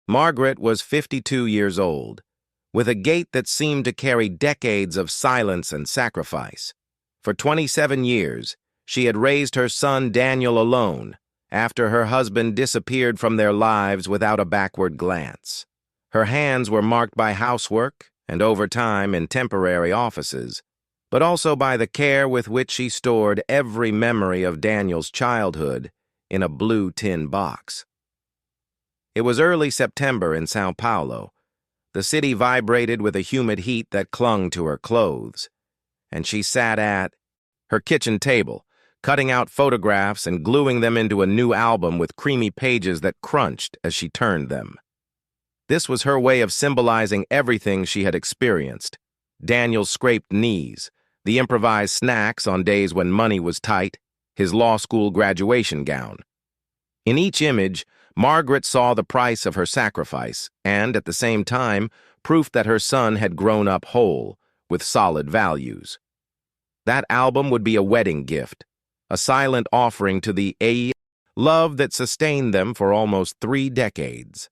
Margaret was 52 years old, with a gait that seemed to carry decades of silence and sacrifice. For 27 years, she had raised her son Daniel alone, after her husband disappeared from their lives without a backward glance. Her hands were marked by housework and overtime in temporary offices, but also by the care with which she stored every memory of Daniel's childhood in a blue tin box. It was early September in Sao Paulo. The city vibrated with a humid heat that clung to her clothes, and she sat at her kitchen table, cutting out photographs and gluing them into a new album with creamy pages that crunched as she turned them. This was her way of symbolizing everything she had experienced: Daniel's scraped knees, the improvised snacks on days when money was tight, his law school graduation gown. In each image, Margaret saw the price of her sacrifice and, at the same time, proof that her son had grown up whole, with solid values. That album would be a wedding gift, a silent offering to the love that sustained them for almost 3 decades.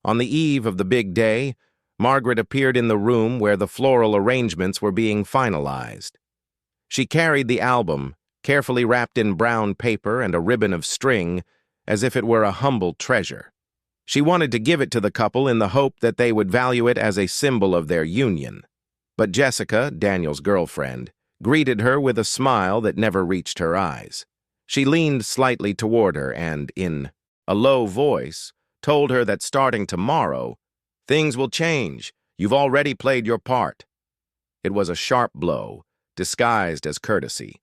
On the eve of the big day, Margaret appeared in the room where the floral arrangements were being finalized. She carried the album, carefully wrapped in brown paper and a ribbon of string, as if it were a humble treasure. She wanted to give it to the couple in the hope that they would value it as a symbol of their union. But Jessica, Daniel's girlfriend, greeted her with a smile that never reached her eyes. She leaned slightly toward her and, in a low voice, told her that starting tomorrow, things will change. You've already played your part. It was a sharp blow, disguised as courtesy.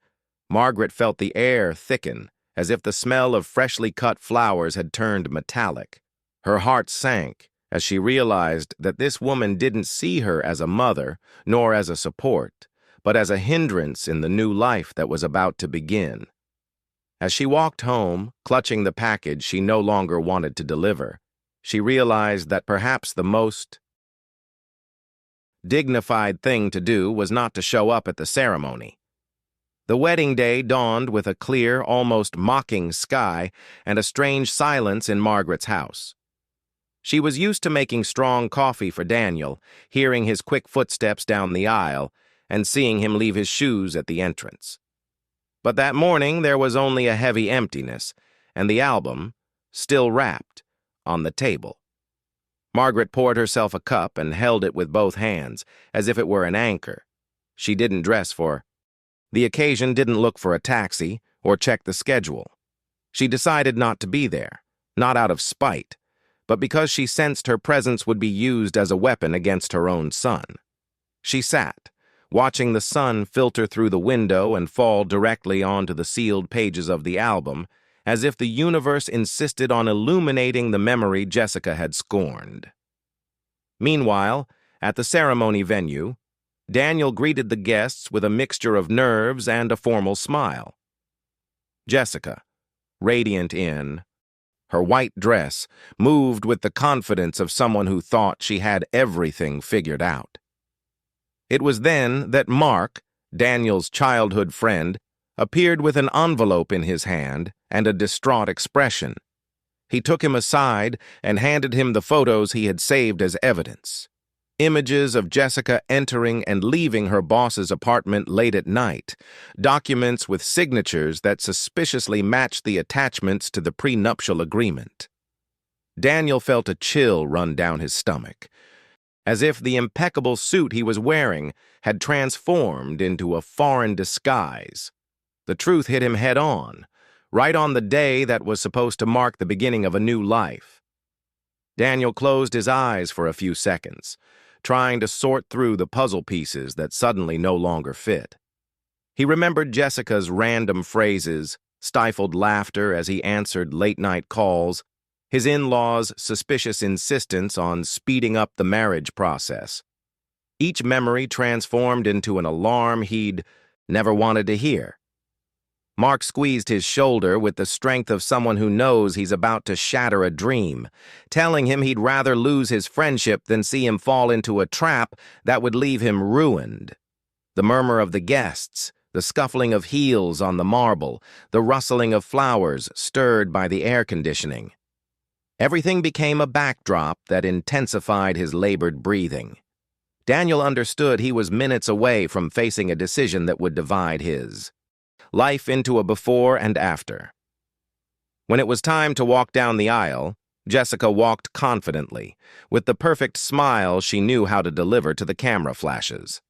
Margaret felt the air thicken, as if the smell of freshly cut flowers had turned metallic. Her heart sank as she realized that this woman didn't see her as a mother, nor as a support, but as a hindrance in the new life that was about to begin. As she walked home, clutching the package she no longer wanted to deliver, she realized that perhaps the most dignified thing to do was not to show up at the ceremony. The wedding day dawned with a clear, almost mocking sky and a strange silence in Margaret's house. She was used to making strong coffee for Daniel, hearing his quick footsteps down the aisle, and seeing him leave his shoes at the entrance. But that morning there was only a heavy emptiness, and the album, still wrapped, on the table. Margaret poured herself a cup and held it with both hands, as if it were an anchor. She didn't dress for the occasion, didn't look for a taxi, or check the schedule. She decided not to be there, not out of spite, but because she sensed her presence would be used as a weapon against her own son. She sat, watching the sun filter through the window and fall directly onto the sealed pages of the album, as if the universe insisted on illuminating the memory Jessica had scorned. Meanwhile, at the ceremony venue, Daniel greeted the guests with a mixture of nerves and a formal smile. Jessica, radiant in her white dress, moved with the confidence of someone who thought she had everything figured out. It was then that Mark, Daniel's childhood friend, appeared with an envelope in his hand and a distraught expression. He took him aside and handed him the photos he had saved as evidence. Images of Jessica entering and leaving her boss's apartment late at night, documents with signatures that suspiciously matched the attachments to the prenuptial agreement. Daniel felt a chill run down his stomach, as if the impeccable suit he was wearing had transformed into a foreign disguise. The truth hit him head-on, right on the day that was supposed to mark the beginning of a new life. Daniel closed his eyes for a few seconds, trying to sort through the puzzle pieces that suddenly no longer fit. He remembered Jessica's random phrases, stifled laughter as he answered late-night calls, his in-laws' suspicious insistence on speeding up the marriage process. Each memory transformed into an alarm he'd never wanted to hear. Mark squeezed his shoulder with the strength of someone who knows he's about to shatter a dream, telling him he'd rather lose his friendship than see him fall into a trap that would leave him ruined. The murmur of the guests, the scuffling of heels on the marble, the rustling of flowers stirred by the air conditioning. Everything became a backdrop that intensified his labored breathing. Daniel understood he was minutes away from facing a decision that would divide his life into a before and after. When it was time to walk down the aisle, Jessica walked confidently, with the perfect smile she knew how to deliver to the camera flashes.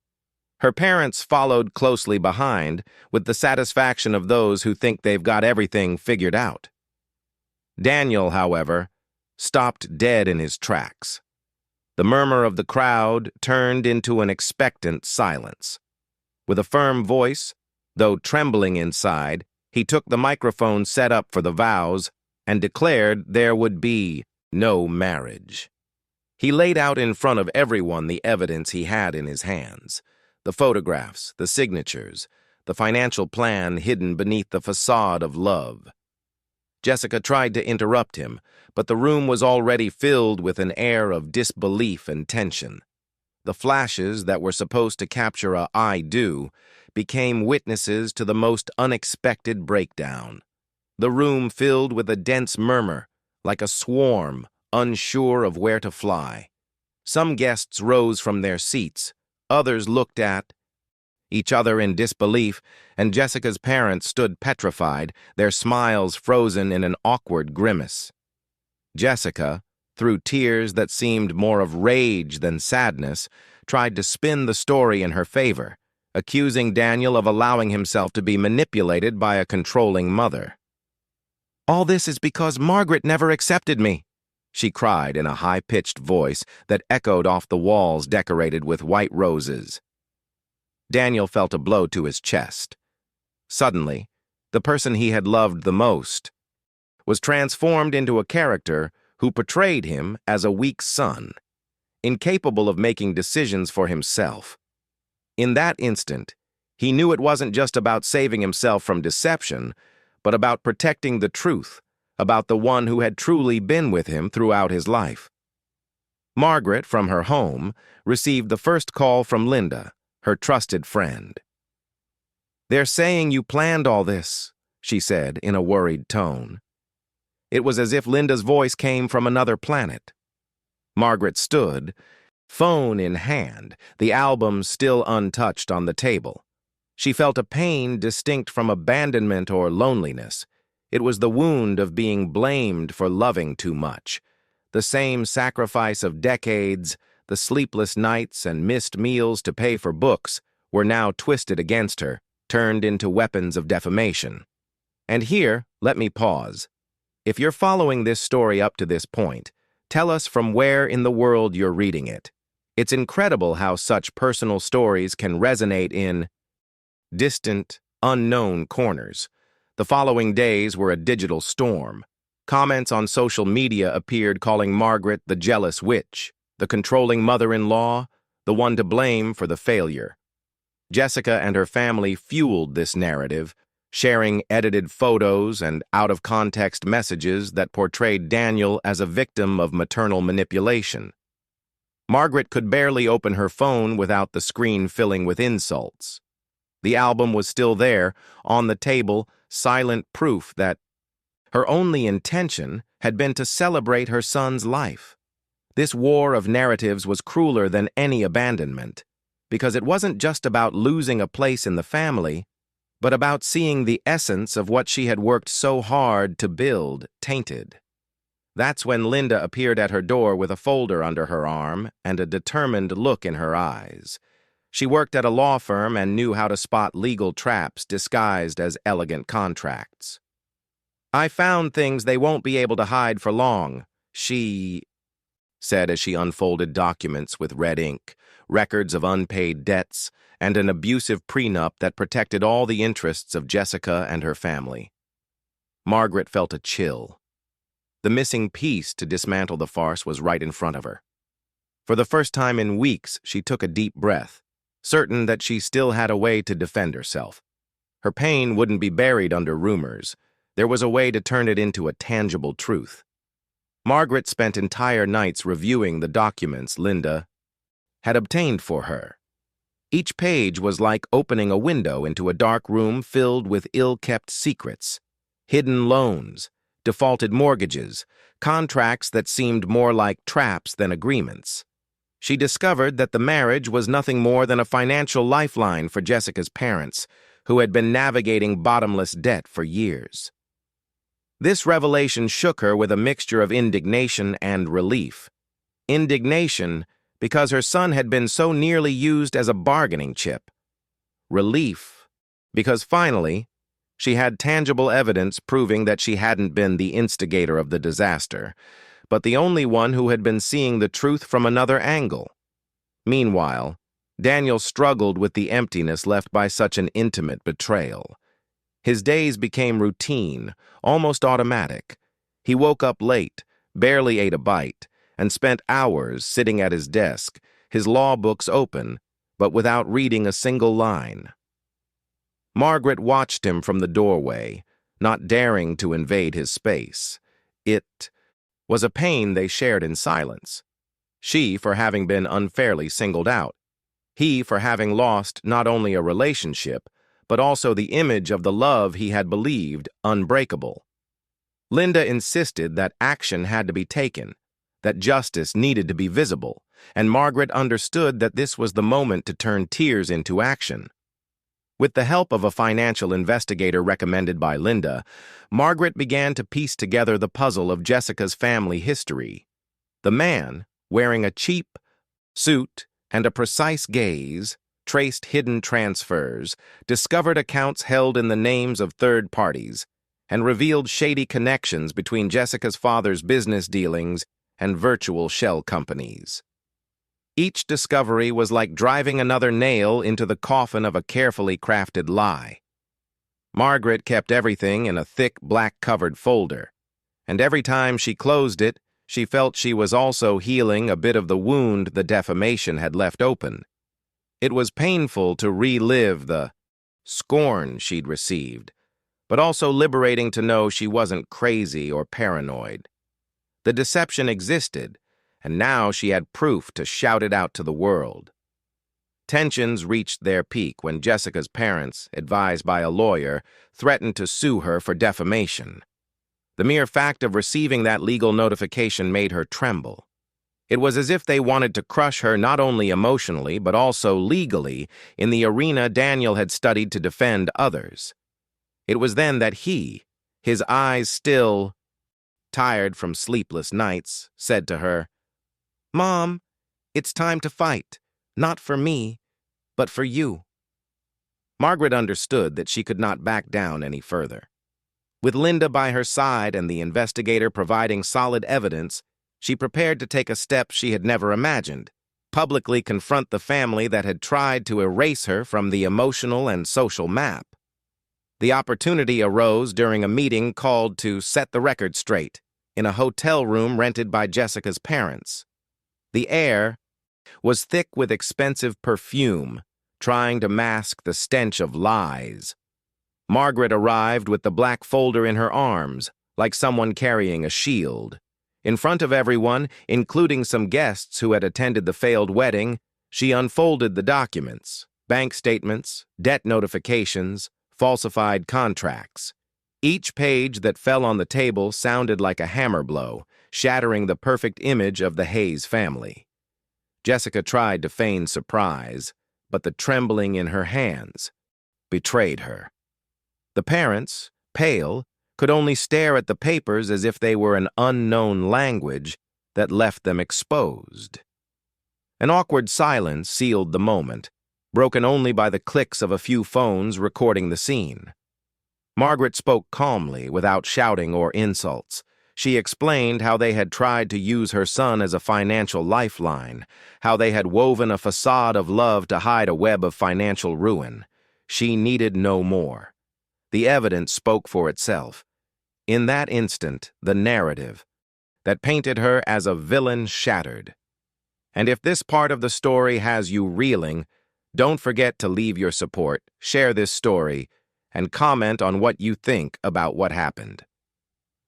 Her parents followed closely behind, with the satisfaction of those who think they've got everything figured out. Daniel, however, stopped dead in his tracks. The murmur of the crowd turned into an expectant silence. With a firm voice, though trembling inside, he took the microphone set up for the vows and declared there would be no marriage. He laid out in front of everyone the evidence he had in his hands: the photographs, the signatures, the financial plan hidden beneath the facade of love. Jessica tried to interrupt him, but the room was already filled with an air of disbelief and tension. The flashes that were supposed to capture a "I do" became witnesses to the most unexpected breakdown. The room filled with a dense murmur, like a swarm, unsure of where to fly. Some guests rose from their seats, others looked at each other in disbelief, and Jessica's parents stood petrified, their smiles frozen in an awkward grimace. Jessica, through tears that seemed more of rage than sadness, tried to spin the story in her favor, accusing Daniel of allowing himself to be manipulated by a controlling mother. "All this is because Margaret never accepted me," she cried in a high-pitched voice that echoed off the walls decorated with white roses. Daniel felt a blow to his chest. Suddenly, the person he had loved the most was transformed into a character who portrayed him as a weak son, incapable of making decisions for himself. In that instant, he knew it wasn't just about saving himself from deception, but about protecting the truth about the one who had truly been with him throughout his life. Margaret, from her home, received the first call from Linda, her trusted friend. "They're saying you planned all this," she said in a worried tone. It was as if Linda's voice came from another planet. Margaret stood, phone in hand, the album still untouched on the table. She felt a pain distinct from abandonment or loneliness. It was the wound of being blamed for loving too much. The same sacrifice of decades, the sleepless nights and missed meals to pay for books, were now twisted against her, turned into weapons of defamation. And here, let me pause. If you're following this story up to this point, tell us from where in the world you're reading it. It's incredible how such personal stories can resonate in distant, unknown corners. The following days were a digital storm. Comments on social media appeared calling Margaret the jealous witch, the controlling mother-in-law, the one to blame for the failure. Jessica and her family fueled this narrative, sharing edited photos and out-of-context messages that portrayed Daniel as a victim of maternal manipulation. Margaret could barely open her phone without the screen filling with insults. The album was still there, on the table, silent proof that her only intention had been to celebrate her son's life. This war of narratives was crueler than any abandonment, because it wasn't just about losing a place in the family, but about seeing the essence of what she had worked so hard to build tainted. That's when Linda appeared at her door with a folder under her arm and a determined look in her eyes. She worked at a law firm and knew how to spot legal traps disguised as elegant contracts. "I found things they won't be able to hide for long," she said as she unfolded documents with red ink, records of unpaid debts, and an abusive prenup that protected all the interests of Jessica and her family. Margaret felt a chill. The missing piece to dismantle the farce was right in front of her. For the first time in weeks, she took a deep breath, certain that she still had a way to defend herself. Her pain wouldn't be buried under rumors. There was a way to turn it into a tangible truth. Margaret spent entire nights reviewing the documents Linda had obtained for her. Each page was like opening a window into a dark room filled with ill-kept secrets, hidden loans, defaulted mortgages, contracts that seemed more like traps than agreements. She discovered that the marriage was nothing more than a financial lifeline for Jessica's parents, who had been navigating bottomless debt for years. This revelation shook her with a mixture of indignation and relief. Indignation because her son had been so nearly used as a bargaining chip. Relief because finally, she had tangible evidence proving that she hadn't been the instigator of the disaster, but the only one who had been seeing the truth from another angle. Meanwhile, Daniel struggled with the emptiness left by such an intimate betrayal. His days became routine, almost automatic. He woke up late, barely ate a bite, and spent hours sitting at his desk, his law books open, but without reading a single line. Margaret watched him from the doorway, not daring to invade his space. It was a pain they shared in silence. She for having been unfairly singled out. He for having lost not only a relationship, but also the image of the love he had believed unbreakable. Linda insisted that action had to be taken, that justice needed to be visible, and Margaret understood that this was the moment to turn tears into action. With the help of a financial investigator recommended by Linda, Margaret began to piece together the puzzle of Jessica's family history. The man, wearing a cheap suit and a precise gaze, traced hidden transfers, discovered accounts held in the names of third parties, and revealed shady connections between Jessica's father's business dealings and virtual shell companies. Each discovery was like driving another nail into the coffin of a carefully crafted lie. Margaret kept everything in a thick, black-covered folder, and every time she closed it, she felt she was also healing a bit of the wound the defamation had left open. It was painful to relive the scorn she'd received, but also liberating to know she wasn't crazy or paranoid. The deception existed, and now she had proof to shout it out to the world. Tensions reached their peak when Jessica's parents, advised by a lawyer, threatened to sue her for defamation. The mere fact of receiving that legal notification made her tremble. It was as if they wanted to crush her not only emotionally but also legally in the arena Daniel had studied to defend others. It was then that he, his eyes still tired from sleepless nights, said to her, "Mom, it's time to fight, not for me, but for you." Margaret understood that she could not back down any further. With Linda by her side and the investigator providing solid evidence, she prepared to take a step she had never imagined, publicly confront the family that had tried to erase her from the emotional and social map. The opportunity arose during a meeting called to set the record straight, in a hotel room rented by Jessica's parents. The air was thick with expensive perfume, trying to mask the stench of lies. Margaret arrived with the black folder in her arms, like someone carrying a shield. In front of everyone, including some guests who had attended the failed wedding, she unfolded the documents, bank statements, debt notifications, falsified contracts. Each page that fell on the table sounded like a hammer blow, shattering the perfect image of the Hayes family. Jessica tried to feign surprise, but the trembling in her hands betrayed her. The parents, pale, could only stare at the papers as if they were an unknown language that left them exposed. An awkward silence sealed the moment, broken only by the clicks of a few phones recording the scene. Margaret spoke calmly, without shouting or insults. She explained how they had tried to use her son as a financial lifeline, how they had woven a facade of love to hide a web of financial ruin. She needed no more. The evidence spoke for itself. In that instant, the narrative that painted her as a villain shattered. And if this part of the story has you reeling, don't forget to leave your support, share this story, and comment on what you think about what happened.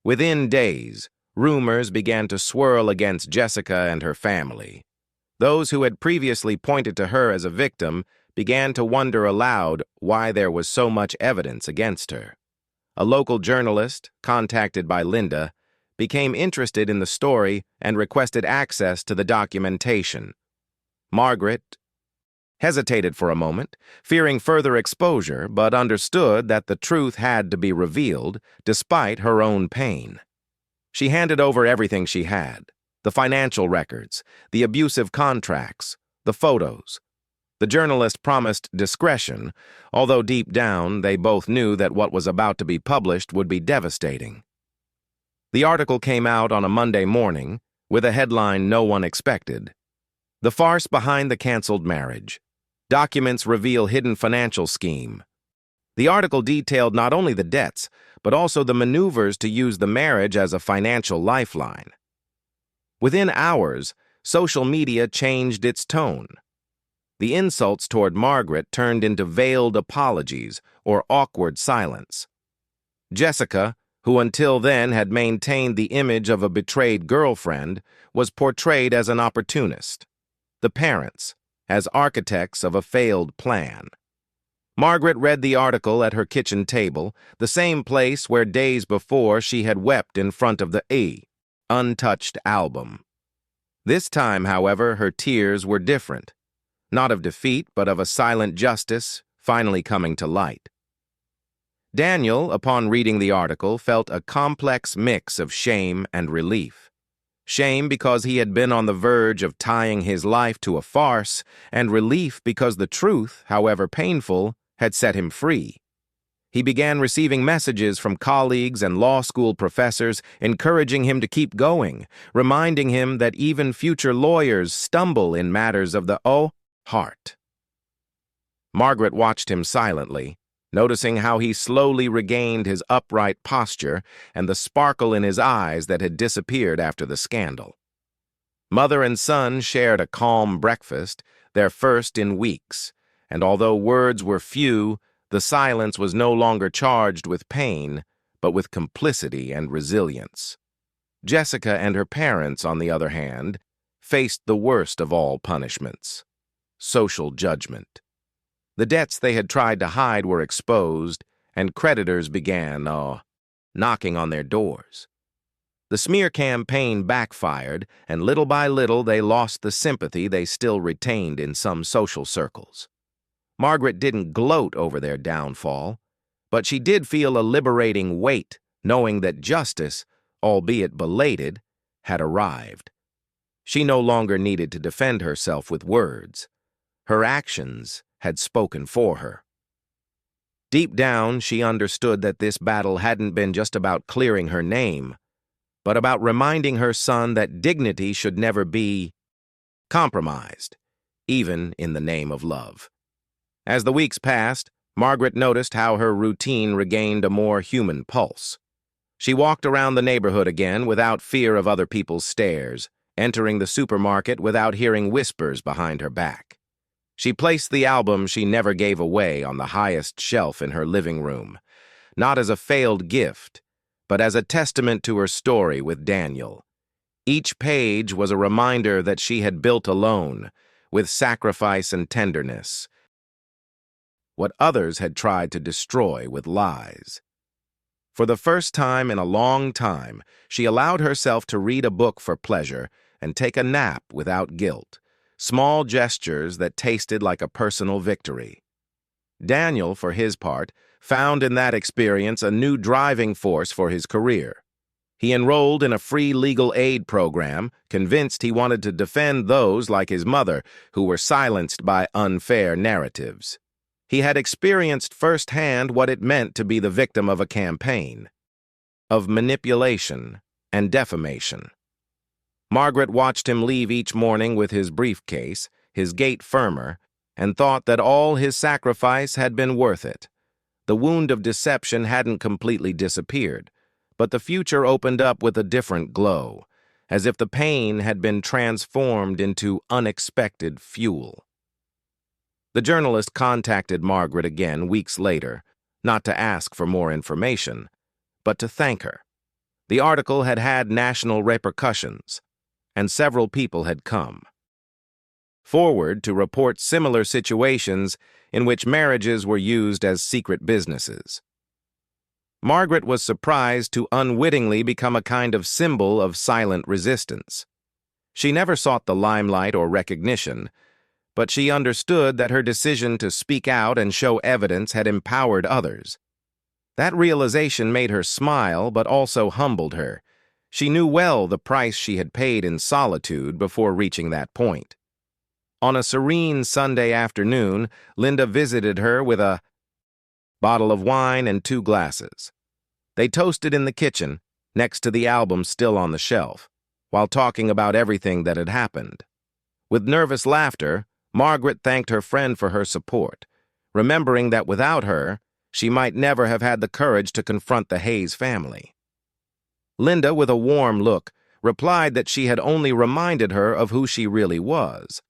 Within days, rumors began to swirl against Jessica and her family. Those who had previously pointed to her as a victim began to wonder aloud why there was so much evidence against her. a local journalist, contacted by Linda, became interested in the story and requested access to the documentation. Margaret hesitated for a moment, fearing further exposure, but understood that the truth had to be revealed, despite her own pain. She handed over everything she had: the financial records, the abusive contracts, the photos. The journalist promised discretion, although deep down they both knew that what was about to be published would be devastating. The article came out on a Monday morning, with a headline no one expected: "The Farce Behind the Canceled Marriage. Documents Reveal Hidden Financial Scheme." The article detailed not only the debts, but also the maneuvers to use the marriage as a financial lifeline. Within hours, social media changed its tone. The insults toward Margaret turned into veiled apologies or awkward silence. Jessica, who until then had maintained the image of a betrayed girlfriend, was portrayed as an opportunist. The parents, as architects of a failed plan. Margaret read the article at her kitchen table, the same place where days before she had wept in front of the untouched album. This time, however, her tears were different. Not of defeat, but of a silent justice finally coming to light. Daniel, upon reading the article, felt a complex mix of shame and relief. Shame because he had been on the verge of tying his life to a farce, and relief because the truth, however painful, had set him free. He began receiving messages from colleagues and law school professors encouraging him to keep going, reminding him that even future lawyers stumble in matters of the heart. Margaret watched him silently, noticing how he slowly regained his upright posture and the sparkle in his eyes that had disappeared after the scandal. Mother and son shared a calm breakfast, their first in weeks, and although words were few, the silence was no longer charged with pain, but with complicity and resilience. Jessica and her parents, on the other hand, faced the worst of all punishments: social judgment. The debts they had tried to hide were exposed, and creditors began, knocking on their doors. The smear campaign backfired, and little by little they lost the sympathy they still retained in some social circles. Margaret didn't gloat over their downfall, but she did feel a liberating weight knowing that justice, albeit belated, had arrived. She no longer needed to defend herself with words. Her actions had spoken for her. Deep down, she understood that this battle hadn't been just about clearing her name, but about reminding her son that dignity should never be compromised, even in the name of love. As the weeks passed, Margaret noticed how her routine regained a more human pulse. She walked around the neighborhood again without fear of other people's stares, entering the supermarket without hearing whispers behind her back. She placed the album she never gave away on the highest shelf in her living room, not as a failed gift, but as a testament to her story with Daniel. Each page was a reminder that she had built alone, with sacrifice and tenderness, what others had tried to destroy with lies. For the first time in a long time, she allowed herself to read a book for pleasure and take a nap without guilt. Small gestures that tasted like a personal victory. Daniel, for his part, found in that experience a new driving force for his career. He enrolled in a free legal aid program, convinced he wanted to defend those like his mother who were silenced by unfair narratives. He had experienced firsthand what it meant to be the victim of a campaign, of manipulation and defamation. Margaret watched him leave each morning with his briefcase, his gait firmer, and thought that all his sacrifice had been worth it. The wound of deception hadn't completely disappeared, but the future opened up with a different glow, as if the pain had been transformed into unexpected fuel. The journalist contacted Margaret again weeks later, not to ask for more information, but to thank her. The article had had national repercussions, and several people had come forward to report similar situations in which marriages were used as secret businesses. Margaret was surprised to unwittingly become a kind of symbol of silent resistance. She never sought the limelight or recognition, but she understood that her decision to speak out and show evidence had empowered others. That realization made her smile, but also humbled her. She knew well the price she had paid in solitude before reaching that point. On a serene Sunday afternoon, Linda visited her with a bottle of wine and 2 glasses. They toasted in the kitchen, next to the album still on the shelf, while talking about everything that had happened. With nervous laughter, Margaret thanked her friend for her support, remembering that without her, she might never have had the courage to confront the Hayes family. Linda, with a warm look, replied that she had only reminded her of who she really was,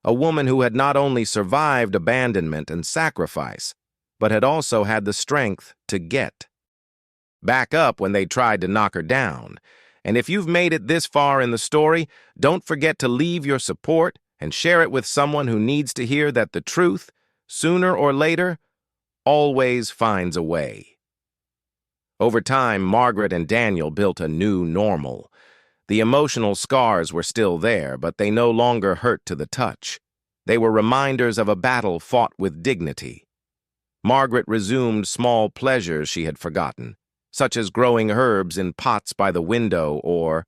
a woman who had not only survived abandonment and sacrifice, but had also had the strength to get back up when they tried to knock her down. And if you've made it this far in the story, don't forget to leave your support and share it with someone who needs to hear that the truth, sooner or later, always finds a way. Over time, Margaret and Daniel built a new normal. The emotional scars were still there, but they no longer hurt to the touch. They were reminders of a battle fought with dignity. Margaret resumed small pleasures she had forgotten, such as growing herbs in pots by the window or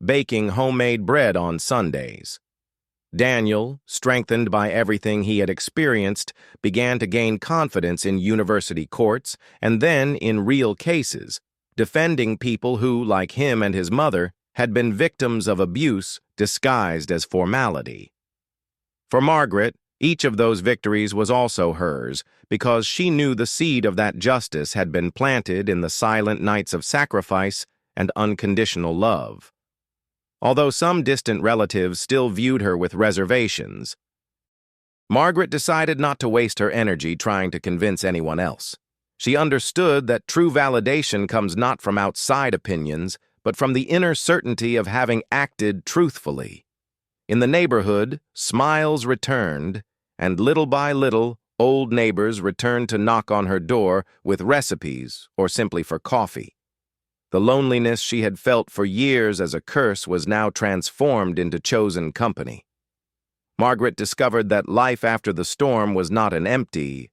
baking homemade bread on Sundays. Daniel, strengthened by everything he had experienced, began to gain confidence in university courts and then in real cases, defending people who, like him and his mother, had been victims of abuse disguised as formality. For Margaret, each of those victories was also hers, because she knew the seed of that justice had been planted in the silent nights of sacrifice and unconditional love. Although some distant relatives still viewed her with reservations, Margaret decided not to waste her energy trying to convince anyone else. She understood that true validation comes not from outside opinions, but from the inner certainty of having acted truthfully. In the neighborhood, smiles returned, and little by little, old neighbors returned to knock on her door with recipes or simply for coffee. The loneliness she had felt for years as a curse was now transformed into chosen company. Margaret discovered that life after the storm was not an empty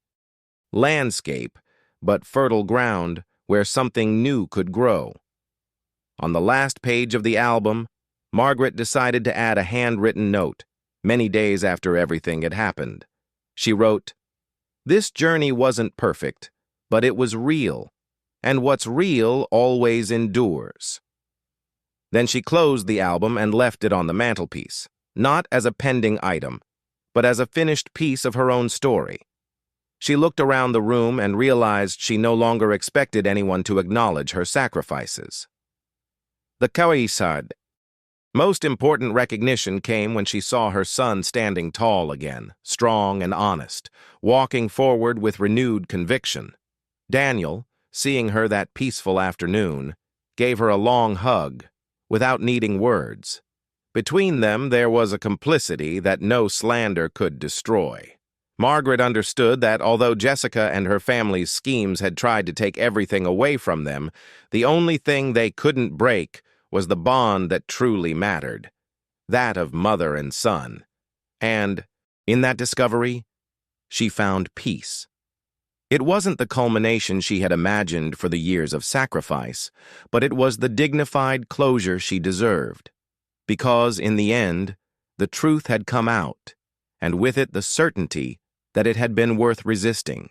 landscape, but fertile ground where something new could grow. On the last page of the album, Margaret decided to add a handwritten note, many days after everything had happened. She wrote, "This journey wasn't perfect, but it was real. And what's real always endures." Then she closed the album and left it on the mantelpiece, not as a pending item, but as a finished piece of her own story. She looked around the room and realized she no longer expected anyone to acknowledge her sacrifices. The Kawisad. Most important recognition came when she saw her son standing tall again, strong and honest, walking forward with renewed conviction. Daniel, seeing her that peaceful afternoon, gave her a long hug, without needing words. Between them there was a complicity that no slander could destroy. Margaret understood that although Jessica and her family's schemes had tried to take everything away from them, the only thing they couldn't break was the bond that truly mattered, that of mother and son. And, in that discovery, she found peace. It wasn't the culmination she had imagined for the years of sacrifice, but it was the dignified closure she deserved. Because, in the end, the truth had come out, and with it the certainty that it had been worth resisting.